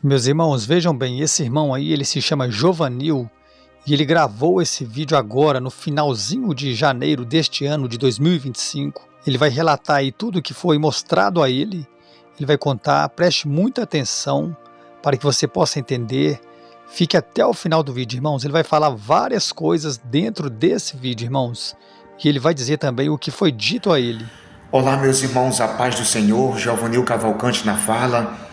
Meus irmãos, vejam bem, esse irmão aí, ele se chama Jovanil e ele gravou esse vídeo agora, no finalzinho de janeiro deste ano de 2025. Ele vai relatar aí tudo o que foi mostrado a ele, ele vai contar, preste muita atenção para que você possa entender. Fique até o final do vídeo, irmãos, ele vai falar várias coisas dentro desse vídeo, irmãos, e ele vai dizer também o que foi dito a ele. Olá, meus irmãos, a paz do Senhor, Jovanil Cavalcante na fala.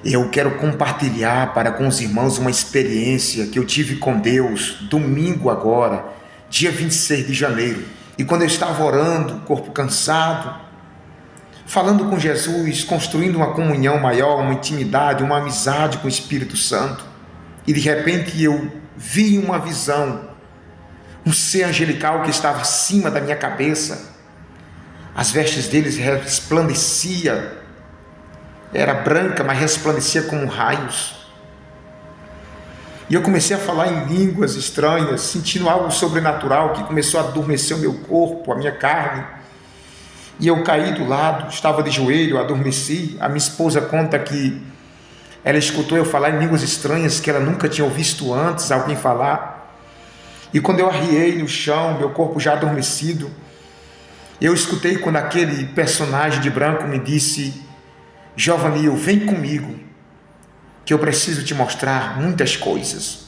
Eu quero compartilhar para com os irmãos uma experiência que eu tive com Deus domingo agora, dia 26 de janeiro. E quando eu estava orando, corpo cansado, falando com Jesus, construindo uma comunhão maior, uma intimidade, uma amizade com o Espírito Santo, e de repente eu vi uma visão, um ser angelical que estava acima da minha cabeça. As vestes deles resplandeciam, era branca, mas resplandecia como raios. E eu comecei a falar em línguas estranhas, sentindo algo sobrenatural que começou a adormecer o meu corpo, a minha carne. E eu caí do lado, estava de joelho, adormeci. A minha esposa conta que ela escutou eu falar em línguas estranhas que ela nunca tinha visto antes alguém falar. E quando eu arriei no chão, meu corpo já adormecido, eu escutei quando aquele personagem de branco me disse: Jovanil, vem comigo, que eu preciso te mostrar muitas coisas.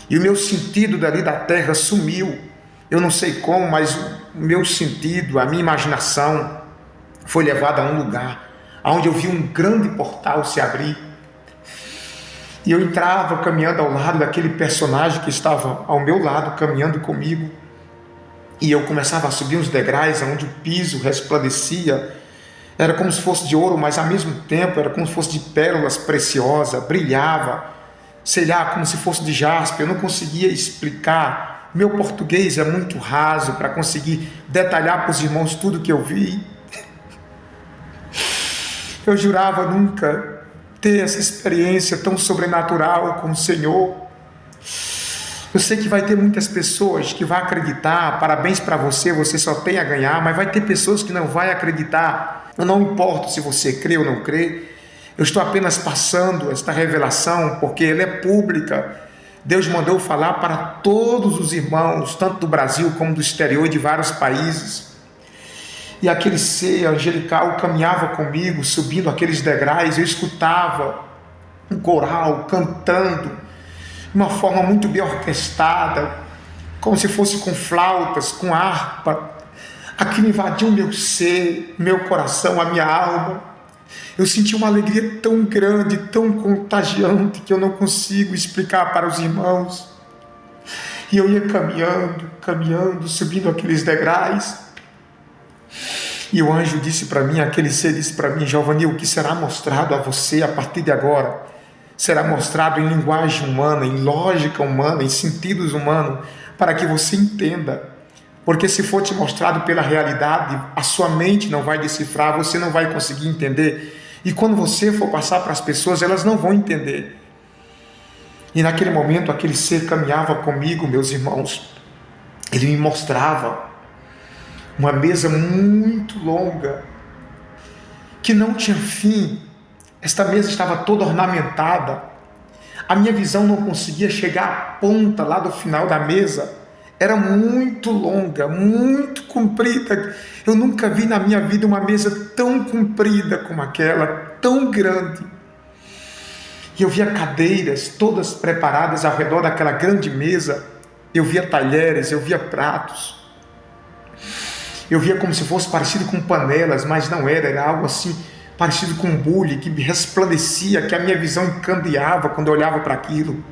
E o meu sentido dali da terra sumiu. Eu não sei como, mas o meu sentido, a minha imaginação foi levada a um lugar onde eu vi um grande portal se abrir. E eu entrava caminhando ao lado daquele personagem que estava ao meu lado, caminhando comigo. E eu começava a subir uns degraus onde o piso resplandecia. Era como se fosse de ouro, mas ao mesmo tempo era como se fosse de pérolas preciosas, brilhava, sei lá, como se fosse de jaspe. Eu não conseguia explicar. Meu português é muito raso para conseguir detalhar para os irmãos tudo que eu vi. Eu jurava nunca ter essa experiência tão sobrenatural com o Senhor. Eu sei que vai ter muitas pessoas que vão acreditar, parabéns para você, você só tem a ganhar, mas vai ter pessoas que não vão acreditar. Eu não importo se você crê ou não crê, eu estou apenas passando esta revelação porque ela é pública. Deus mandou falar para todos os irmãos, tanto do Brasil como do exterior e de vários países. E aquele ser angelical caminhava comigo, subindo aqueles degraus, eu escutava um coral cantando, de uma forma muito bem orquestrada, como se fosse com flautas, com harpa. Aquilo invadiu o meu ser, meu coração, a minha alma. Eu senti uma alegria tão grande, tão contagiante, que eu não consigo explicar para os irmãos. E eu ia caminhando, subindo aqueles degraus. E o anjo disse para mim, aquele ser disse para mim: Jovanil, o que será mostrado a você a partir de agora será mostrado em linguagem humana, em lógica humana, em sentidos humanos, para que você entenda. Porque se for te mostrado pela realidade, a sua mente não vai decifrar, você não vai conseguir entender. E quando você for passar para as pessoas, elas não vão entender. E naquele momento, aquele ser caminhava comigo, meus irmãos. Ele me mostrava uma mesa muito longa, que não tinha fim. Esta mesa estava toda ornamentada. A minha visão não conseguia chegar à ponta lá do final da mesa. Era muito longa, muito comprida. Eu nunca vi na minha vida uma mesa tão comprida como aquela, tão grande. E eu via cadeiras todas preparadas ao redor daquela grande mesa. Eu via talheres, eu via pratos. Eu via como se fosse parecido com panelas, mas não era, era algo assim, parecido com um bule, que resplandecia, que a minha visão encandeava quando eu olhava para aquilo.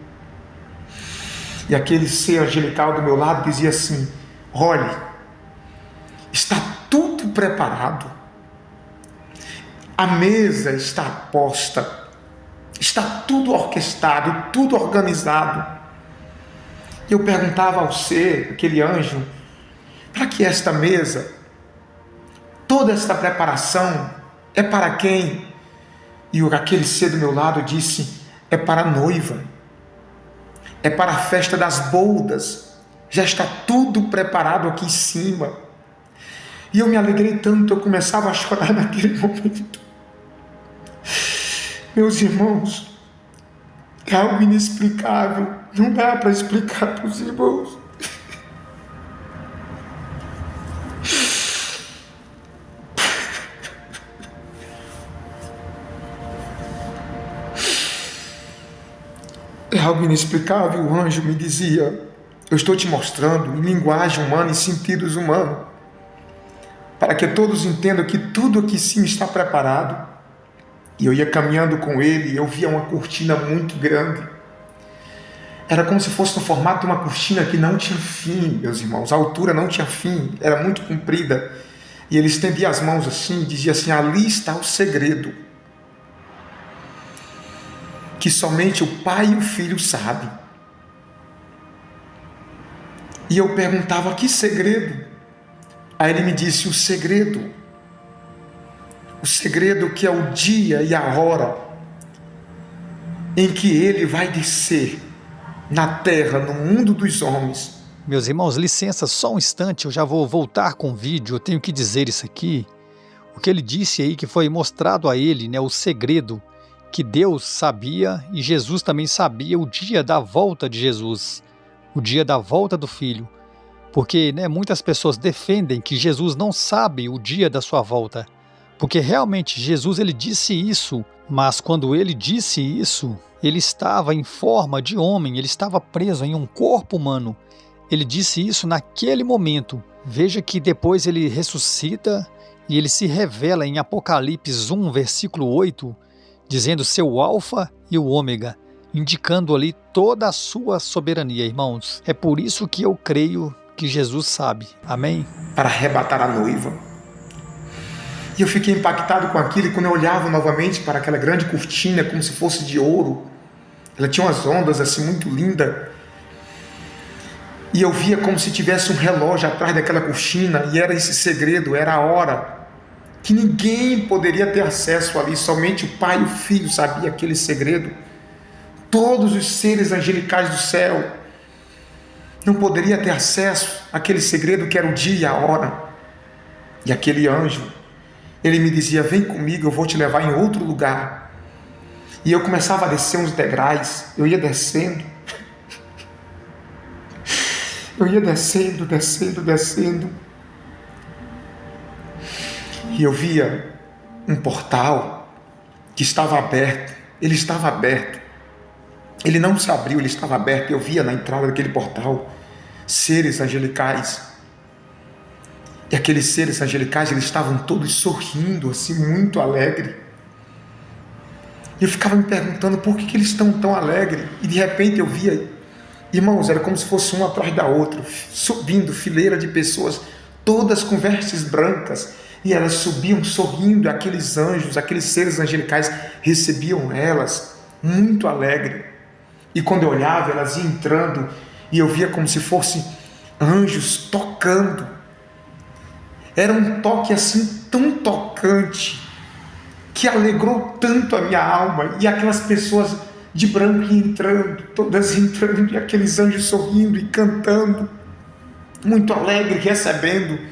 E aquele ser angelical do meu lado dizia assim: olhe, está tudo preparado, a mesa está posta, está tudo orquestrado, tudo organizado. E eu perguntava ao ser, aquele anjo: para que esta mesa, toda esta preparação, é para quem? E aquele ser do meu lado disse: é para a noiva, é para a festa das bodas, já está tudo preparado aqui em cima. E eu me alegrei tanto, eu começava a chorar naquele momento. Meus irmãos, É algo inexplicável. Não dá para explicar para os irmãos. É algo inexplicável. O anjo me dizia: eu estou te mostrando em linguagem humana e sentidos humanos, para que todos entendam que tudo aqui sim está preparado. E eu ia caminhando com ele e eu via uma cortina muito grande. Era como se fosse no formato de uma cortina que não tinha fim, meus irmãos. A altura não tinha fim, era muito comprida. E ele estendia as mãos assim e dizia assim: ali está o segredo, que somente o Pai e o Filho sabem. E eu perguntava: que segredo? Aí ele me disse: o segredo que é o dia e a hora em que ele vai descer na terra, no mundo dos homens. Meus irmãos, licença só um instante, eu já vou voltar com o vídeo, eu tenho que dizer isso aqui. O que ele disse aí, que foi mostrado a ele, né, o segredo, que Deus sabia e Jesus também sabia o dia da volta de Jesus, o dia da volta do Filho. Porque, né, muitas pessoas defendem que Jesus não sabe o dia da sua volta. Porque realmente Jesus ele disse isso, mas quando ele disse isso, ele estava em forma de homem, ele estava preso em um corpo humano. Ele disse isso naquele momento. Veja que depois ele ressuscita e ele se revela em Apocalipse 1, versículo 8, dizendo ser o Alfa e o Ômega, indicando ali toda a sua soberania, irmãos. É por isso que eu creio que Jesus sabe. Amém? Para arrebatar a noiva. E eu fiquei impactado com aquilo, e quando eu olhava novamente para aquela grande cortina, como se fosse de ouro, ela tinha umas ondas assim muito lindas, e eu via como se tivesse um relógio atrás daquela cortina, e era esse segredo, era a hora, que ninguém poderia ter acesso ali, somente o Pai e o Filho sabiam aquele segredo. Todos os seres angelicais do céu não poderiam ter acesso àquele segredo que era o dia e a hora. E aquele anjo, ele me dizia: vem comigo, eu vou te levar em outro lugar. E eu começava a descer uns degraus, eu ia descendo. Eu ia descendo. E eu via um portal que estava aberto. Ele estava aberto. Ele não se abriu, ele estava aberto. Eu via na entrada daquele portal seres angelicais. E aqueles seres angelicais, eles estavam todos sorrindo, assim, muito alegre. E eu ficava me perguntando por que eles estão tão alegres. E de repente eu via, irmãos, era como se fosse uma atrás da outra, subindo fileira de pessoas, todas com vestes brancas. E elas subiam sorrindo, e aqueles anjos, aqueles seres angelicais recebiam elas, muito alegre. E quando eu olhava, elas iam entrando, e eu via como se fossem anjos tocando. Era um toque assim tão tocante, que alegrou tanto a minha alma. E aquelas pessoas de branco entrando, todas entrando, e aqueles anjos sorrindo e cantando, muito alegre, recebendo.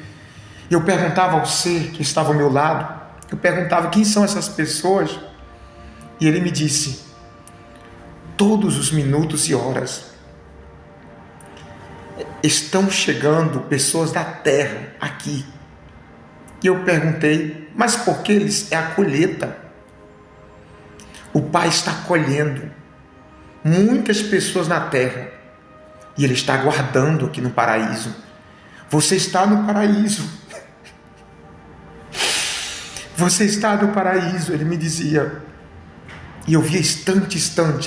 E eu perguntava ao ser que estava ao meu lado, eu perguntava: quem são essas pessoas? E ele me disse: todos os minutos e horas estão chegando pessoas da terra aqui. E eu perguntei: mas por que eles? É a colheita. O Pai está colhendo muitas pessoas na terra, e Ele está guardando aqui no paraíso. Você está no paraíso. Você está no paraíso, ele me dizia. E eu via instante,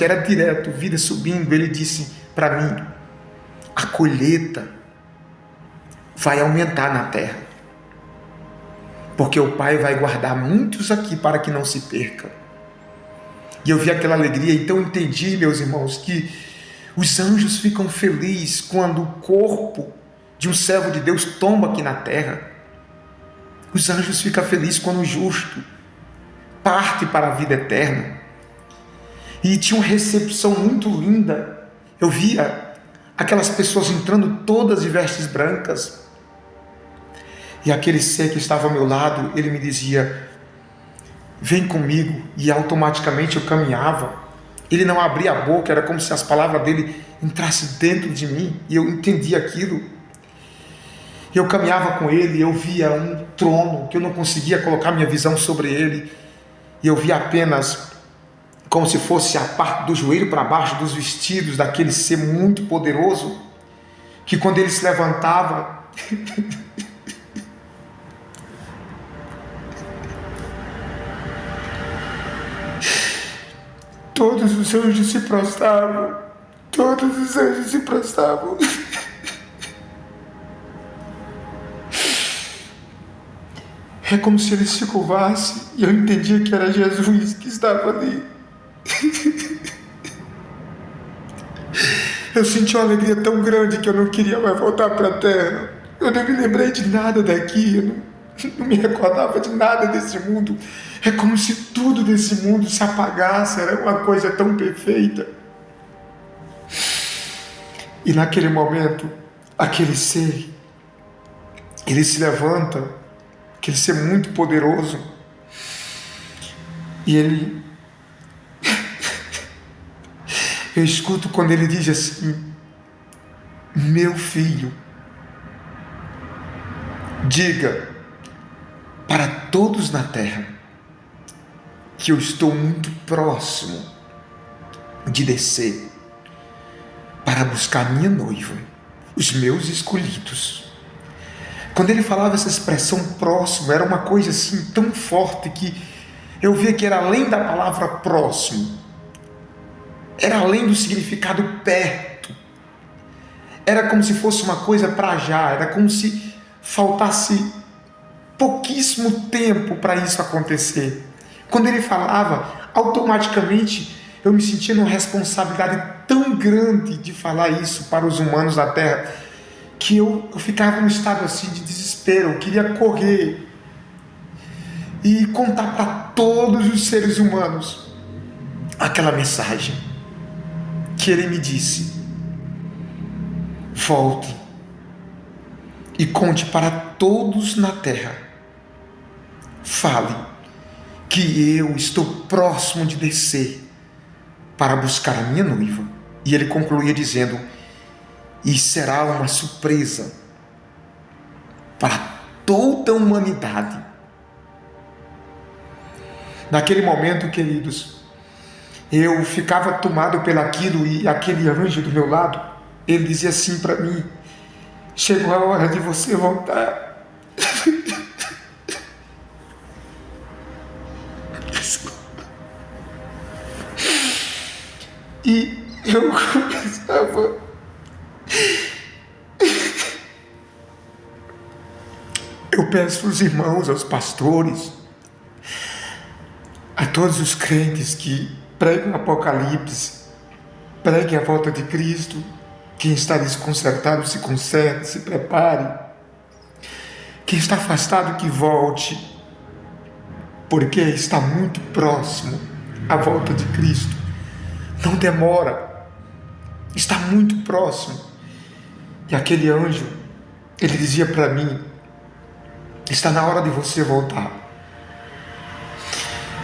era direto, vida subindo. Ele disse para mim: a colheita vai aumentar na terra, porque o Pai vai guardar muitos aqui para que não se perca. E eu vi aquela alegria. Então eu entendi, meus irmãos, que os anjos ficam felizes quando o corpo de um servo de Deus tomba aqui na terra. Os anjos ficam felizes quando o justo parte para a vida eterna. E tinha uma recepção muito linda. Eu via aquelas pessoas entrando todas de vestes brancas. E aquele ser que estava ao meu lado, ele me dizia: vem comigo. E automaticamente eu caminhava. Ele não abria a boca, era como se as palavras dele entrassem dentro de mim, e eu entendia aquilo. Eu caminhava com ele, eu via um trono, que eu não conseguia colocar minha visão sobre ele, e eu via apenas como se fosse a parte do joelho para baixo dos vestidos daquele ser muito poderoso, que quando ele se levantava, todos os anjos se prostravam, todos os anjos se prostravam. É como se ele se curvasse, e eu entendia que era Jesus que estava ali. Eu senti uma alegria tão grande que eu não queria mais voltar para a terra. Eu não me lembrei de nada daqui, eu não me recordava de nada desse mundo. É como se tudo desse mundo se apagasse, era uma coisa tão perfeita. E naquele momento, aquele ser, ele se levanta, aquele ser muito poderoso, e ele... Eu escuto quando ele diz assim: meu filho, diga para todos na terra que eu estou muito próximo de descer para buscar minha noiva, os meus escolhidos. Quando ele falava essa expressão próximo, era uma coisa assim tão forte que eu via que era além da palavra próximo, era além do significado perto, era como se fosse uma coisa para já, era como se faltasse pouquíssimo tempo para isso acontecer. Quando ele falava, automaticamente eu me sentia numa responsabilidade tão grande de falar isso para os humanos da terra, que eu ficava num estado assim de desespero. Eu queria correr e contar para todos os seres humanos aquela mensagem que ele me disse: volte e conte para todos na terra, fale que eu estou próximo de descer para buscar a minha noiva. E ele concluía dizendo: e será uma surpresa para toda a humanidade. Naquele momento, queridos, eu ficava tomado pelaquilo, e aquele anjo do meu lado, ele dizia assim para mim: chegou a hora de você voltar. E eu começava eu peço aos irmãos, aos pastores, a todos os crentes que preguem o Apocalipse, preguem a volta de Cristo. Quem está desconcertado, se conserte, se prepare. Quem está afastado, que volte, porque está muito próximo a volta de Cristo. Não demora, está muito próximo. E aquele anjo, ele dizia para mim: está na hora de você voltar.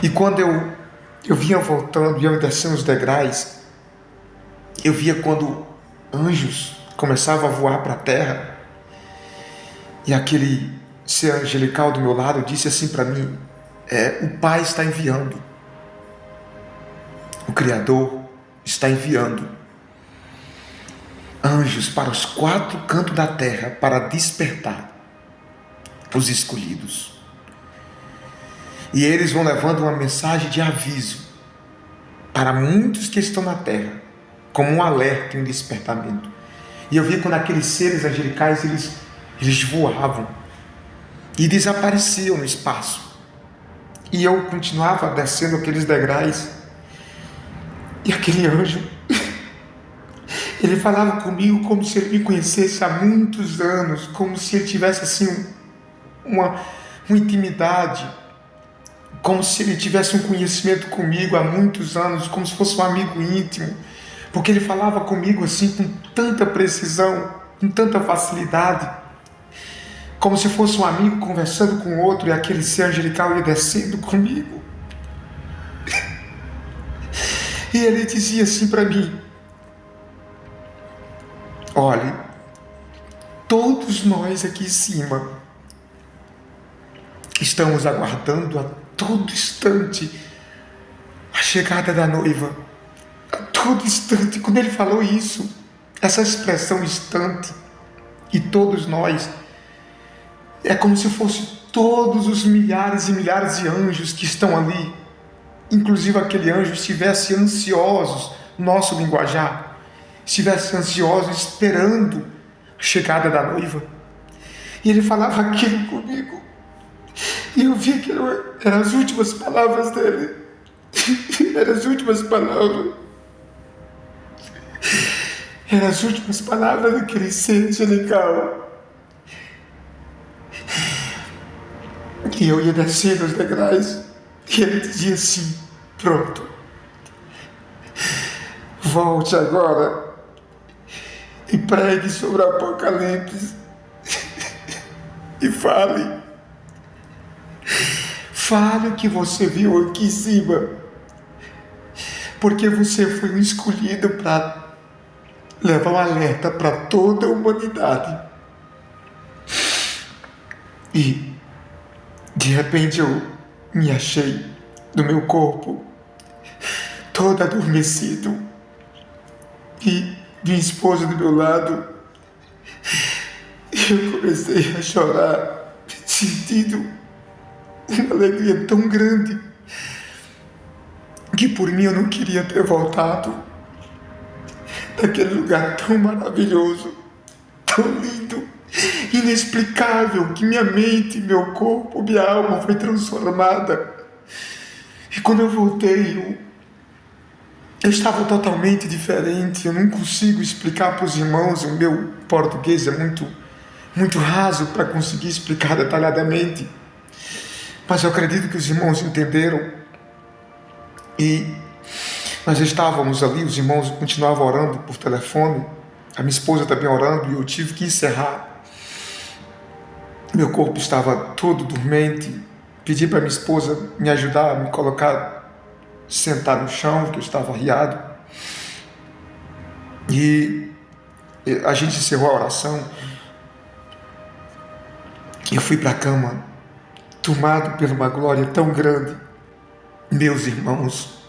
E quando eu vinha voltando, ia descendo os degraus, eu via quando anjos começavam a voar para a terra, e aquele ser angelical do meu lado disse assim para mim: o Pai está enviando, o Criador está enviando anjos para os 4 cantos da terra para despertar os escolhidos. E eles vão levando uma mensagem de aviso para muitos que estão na terra, como um alerta e um despertamento. E eu vi quando aqueles seres angelicais, eles voavam e desapareciam no espaço. E eu continuava descendo aqueles degraus, e aquele anjo, ele falava comigo como se ele me conhecesse há muitos anos, como se ele tivesse assim uma intimidade, como se ele tivesse um conhecimento comigo há muitos anos, como se fosse um amigo íntimo, porque ele falava comigo assim com tanta precisão, com tanta facilidade, como se fosse um amigo conversando com outro, e aquele ser angelical ia descendo comigo. E ele dizia assim para mim: olhe, todos nós aqui em cima estamos aguardando a todo instante a chegada da noiva. A todo instante. Quando ele falou isso, essa expressão instante, e todos nós, é como se fosse todos os milhares e milhares de anjos que estão ali, inclusive aquele anjo estivesse ansiosos, nosso linguajar, estivesse ansioso esperando a chegada da noiva. E ele falava aquilo comigo, e eu vi que eram as últimas palavras dele. Eram as últimas palavras. Eram as últimas palavras daquele ser angelical. E eu ia descendo os degraus, e ele dizia assim: pronto, volte agora e pregue sobre o Apocalipse e fale o que você viu aqui em cima, porque você foi um escolhido para levar um alerta para toda a humanidade. E de repente eu me achei no meu corpo todo adormecido, e minha esposa do meu lado, e eu comecei a chorar, sentindo uma alegria tão grande que por mim eu não queria ter voltado daquele lugar tão maravilhoso, tão lindo, inexplicável, que minha mente, meu corpo, minha alma foi transformada. E quando eu voltei, eu estava totalmente diferente. Eu não consigo explicar para os irmãos, o meu português é muito raso para conseguir explicar detalhadamente, mas eu acredito que os irmãos entenderam. E nós estávamos ali, os irmãos continuavam orando por telefone, a minha esposa também orando, e eu tive que encerrar. Meu corpo estava todo dormente. Pedi para minha esposa me ajudar a me colocar, sentar no chão, que eu estava arriado. E a gente encerrou a oração. Eu fui para a cama, tomado por uma glória tão grande. Meus irmãos,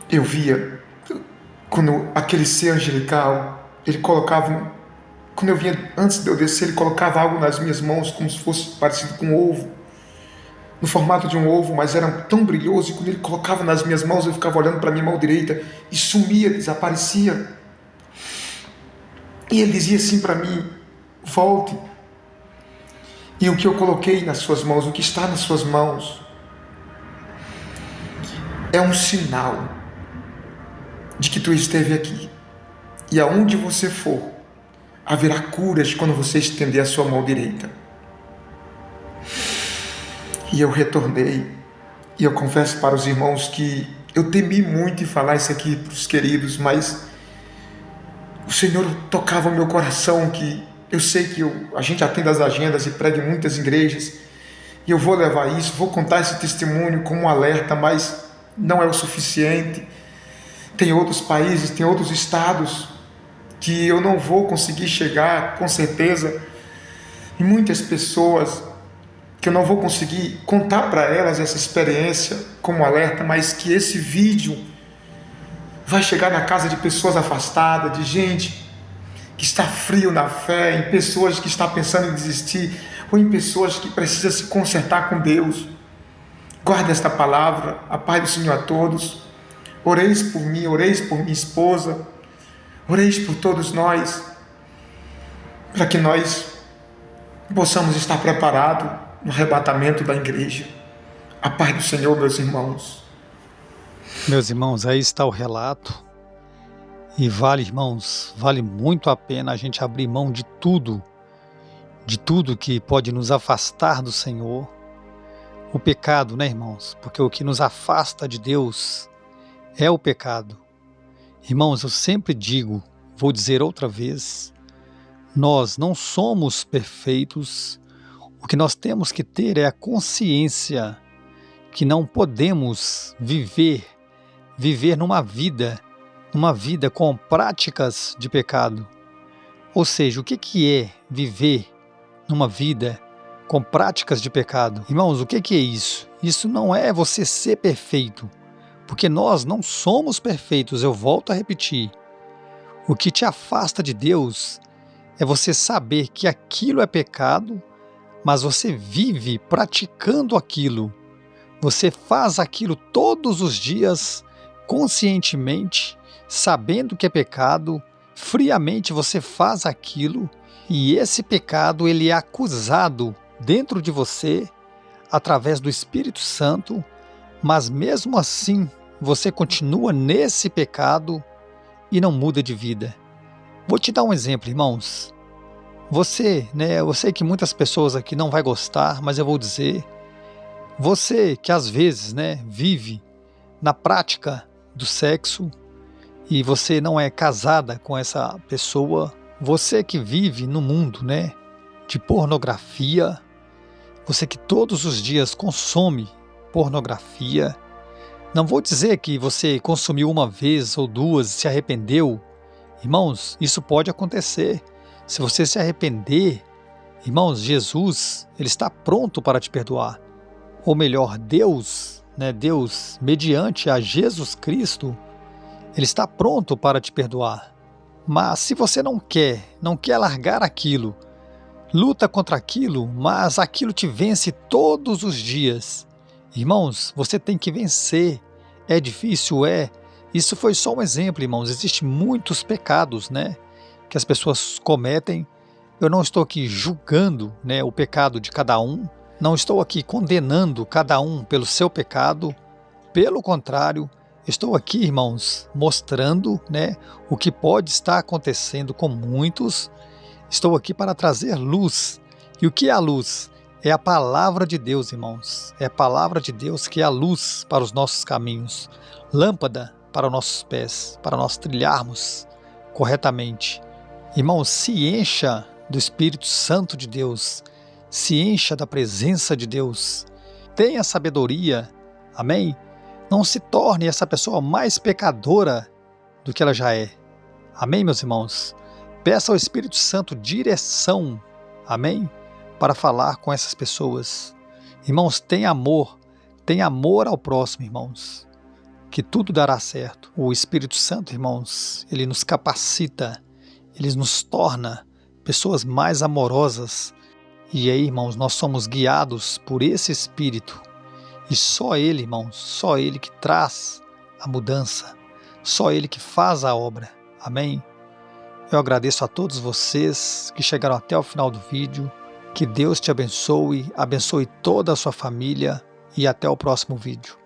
eu via quando aquele ser angelical, ele colocava, quando eu vinha, antes de eu descer, ele colocava algo nas minhas mãos, como se fosse parecido com um ovo, no formato de um ovo, mas era tão brilhoso, e quando ele colocava nas minhas mãos, eu ficava olhando para a minha mão direita, e sumia, desaparecia. E ele dizia assim para mim: volte. E o que eu coloquei nas suas mãos, o que está nas suas mãos, é um sinal de que tu esteve aqui. E aonde você for, haverá curas quando você estender a sua mão direita. E eu retornei, e eu confesso para os irmãos que eu temi muito em falar isso aqui para os queridos, mas o Senhor tocava o meu coração, que eu sei que a gente atende as agendas e prega em muitas igrejas, e eu vou levar isso, vou contar esse testemunho como um alerta, mas não é o suficiente. Tem outros países, tem outros estados que eu não vou conseguir chegar, com certeza, e muitas pessoas que eu não vou conseguir contar para elas essa experiência como alerta, mas que esse vídeo vai chegar na casa de pessoas afastadas, de gente que está frio na fé, em pessoas que estão pensando em desistir, ou em pessoas que precisam se consertar com Deus. Guarde esta palavra. A paz do Senhor a todos. Oreis por mim, oreis por minha esposa, oreis por todos nós, para que nós possamos estar preparados no arrebatamento da igreja. A paz do Senhor, meus irmãos. Meus irmãos, aí está o relato. E vale, irmãos, vale muito a pena a gente abrir mão de tudo que pode nos afastar do Senhor. O pecado, né, irmãos? Porque o que nos afasta de Deus é o pecado. Irmãos, eu sempre digo, vou dizer outra vez, nós não somos perfeitos. O que nós temos que ter é a consciência que não podemos viver viver numa vida com práticas de pecado. Ou seja, o que é viver numa vida com práticas de pecado? Irmãos, o que é isso? Isso não é você ser perfeito, porque nós não somos perfeitos, eu volto a repetir. O que te afasta de Deus é você saber que aquilo é pecado, mas você vive praticando aquilo. Você faz aquilo todos os dias, conscientemente, sabendo que é pecado, friamente você faz aquilo, e esse pecado ele é acusado dentro de você, através do Espírito Santo, mas mesmo assim você continua nesse pecado e não muda de vida. Vou te dar um exemplo, irmãos. Você, eu sei que muitas pessoas aqui não vai gostar, mas eu vou dizer, você que às vezes, vive na prática do sexo e você não é casada com essa pessoa, você que vive no mundo, de pornografia, você que todos os dias consome pornografia, não vou dizer que você consumiu uma vez ou duas e se arrependeu. Irmãos, isso pode acontecer. Se você se arrepender, irmãos, Jesus, Ele está pronto para te perdoar. Ou melhor, Deus, Deus, mediante a Jesus Cristo, Ele está pronto para te perdoar. Mas se você não quer largar aquilo, luta contra aquilo, mas aquilo te vence todos os dias. Irmãos, você tem que vencer. É difícil? É. Isso foi só um exemplo, irmãos. Existem muitos pecados, que as pessoas cometem. Eu não estou aqui julgando, o pecado de cada um. Não estou aqui condenando cada um pelo seu pecado. Pelo contrário, estou aqui, irmãos, mostrando, o que pode estar acontecendo com muitos. Estou aqui para trazer luz. E o que é a luz? É a palavra de Deus, irmãos. É a palavra de Deus que é a luz para os nossos caminhos. Lâmpada para os nossos pés, para nós trilharmos corretamente. Irmãos, se encha do Espírito Santo de Deus. Se encha da presença de Deus. Tenha sabedoria. Amém? Não se torne essa pessoa mais pecadora do que ela já é. Amém, meus irmãos? Peça ao Espírito Santo direção, amém? Para falar com essas pessoas. Irmãos, tenha amor ao próximo, irmãos, que tudo dará certo. O Espírito Santo, irmãos, ele nos capacita, ele nos torna pessoas mais amorosas. E aí, irmãos, nós somos guiados por esse Espírito. E só Ele, irmãos, só Ele que traz a mudança, só Ele que faz a obra. Amém? Eu agradeço a todos vocês que chegaram até o final do vídeo. Que Deus te abençoe, abençoe toda a sua família e até o próximo vídeo.